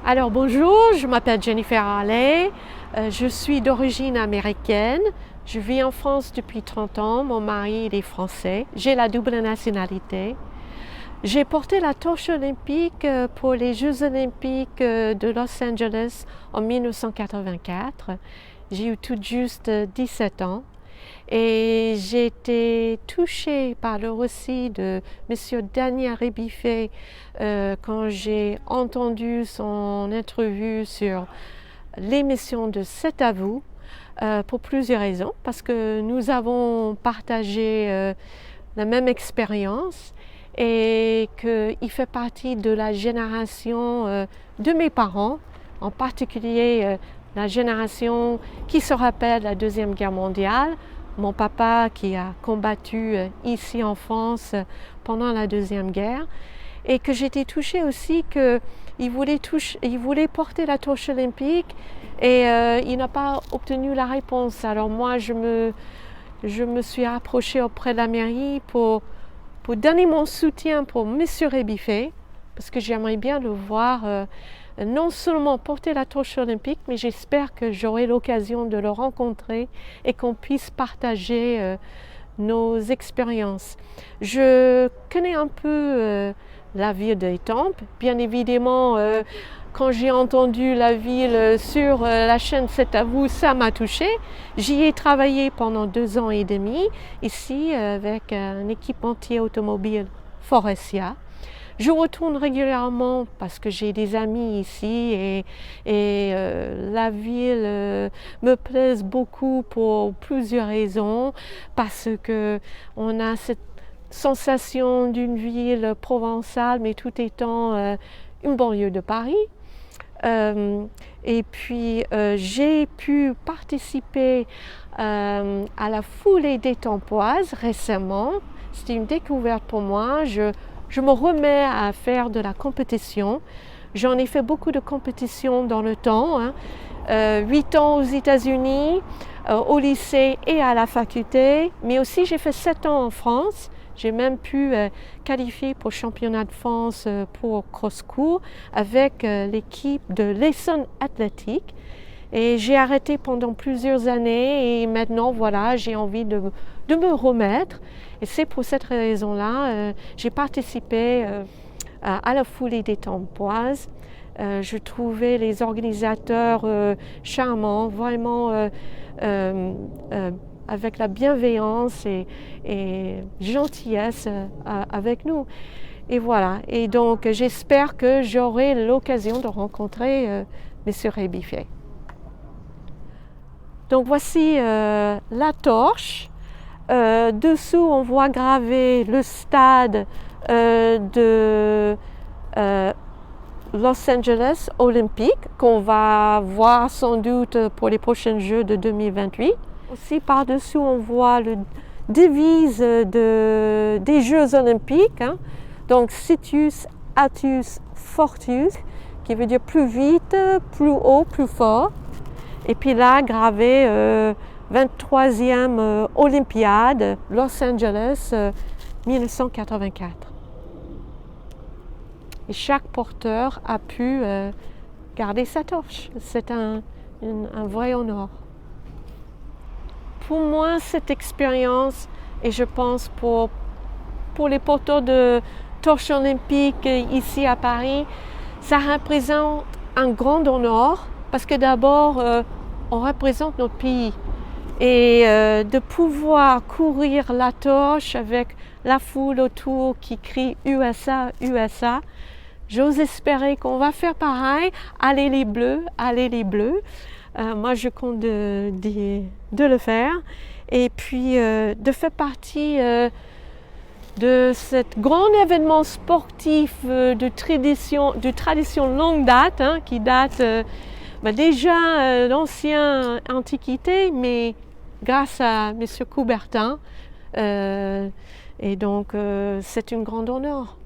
Alors bonjour, je m'appelle Jennifer Harley, je suis d'origine américaine, je vis en France depuis 30 ans, mon mari il est français, j'ai la double nationalité. J'ai porté la torche olympique pour les Jeux olympiques de Los Angeles en 1984. J'ai eu tout juste 17 ans et j'ai été touchée par le récit de M. Daniel Rébiffé quand j'ai entendu son interview sur l'émission de C'est à vous pour plusieurs raisons. Parce que nous avons partagé la même expérience et qu'il fait partie de la génération de mes parents, en particulier la génération qui se rappelle la Deuxième Guerre mondiale. Mon papa qui a combattu ici en France pendant la Deuxième Guerre, et que j'étais touchée aussi qu'il voulait porter la torche olympique et il n'a pas obtenu la réponse. Alors moi je me suis approchée auprès de la mairie pour donner mon soutien pour M. Rébiffé, parce que j'aimerais bien le voir non seulement porter la torche olympique, mais j'espère que j'aurai l'occasion de le rencontrer et qu'on puisse partager nos expériences. Je connais un peu la ville d'Étampes, bien évidemment. Quand j'ai entendu la ville sur la chaîne C'est à vous, ça m'a touchée. J'y ai travaillé pendant 2 ans et demi, ici, avec un équipementier automobile Forestia. Je retourne régulièrement parce que j'ai des amis ici et la ville me plaise beaucoup pour plusieurs raisons. Parce qu'on a cette sensation d'une ville provençale, mais tout étant une banlieue de Paris. Et puis j'ai pu participer à la foulée d'Étampoise récemment. C'était une découverte pour moi. Je me remets à faire de la compétition. J'en ai fait beaucoup de compétitions dans le temps. 8 ans aux États-Unis, au lycée et à la faculté. Mais aussi j'ai fait 7 ans en France. J'ai même pu qualifier pour le championnat de France pour cross-court avec l'équipe de l'Essonne Athlétique. Et j'ai arrêté pendant plusieurs années et maintenant, voilà, j'ai envie de me remettre. Et c'est pour cette raison-là, j'ai participé à la foulée d'Étampoise. Je trouvais les organisateurs charmants, vraiment avec la bienveillance et gentillesse avec nous. Et voilà. Et donc, j'espère que j'aurai l'occasion de rencontrer M. Rébiffé. Donc, voici la torche. Dessous, on voit gravé le stade de Los Angeles Olympique qu'on va voir sans doute pour les prochains Jeux de 2028. Aussi par-dessus, on voit la devise des Jeux olympiques, donc Situs, Atus, Fortus, qui veut dire plus vite, plus haut, plus fort. Et puis là, gravé 23e Olympiade, Los Angeles, 1984. Et chaque porteur a pu garder sa torche. C'est un vrai honneur. Pour moi, cette expérience, et je pense pour les porteurs de torches olympiques ici à Paris, ça représente un grand honneur parce que d'abord, on représente notre pays. Et de pouvoir courir la torche avec la foule autour qui crie USA, USA, j'ose espérer qu'on va faire pareil. Allez les Bleus, allez les Bleus. Moi, je compte de le faire et puis de faire partie de cet grand événement sportif de tradition longue date, qui date déjà l'ancienne Antiquité, mais grâce à M. Coubertin. Et donc, c'est un grand honneur.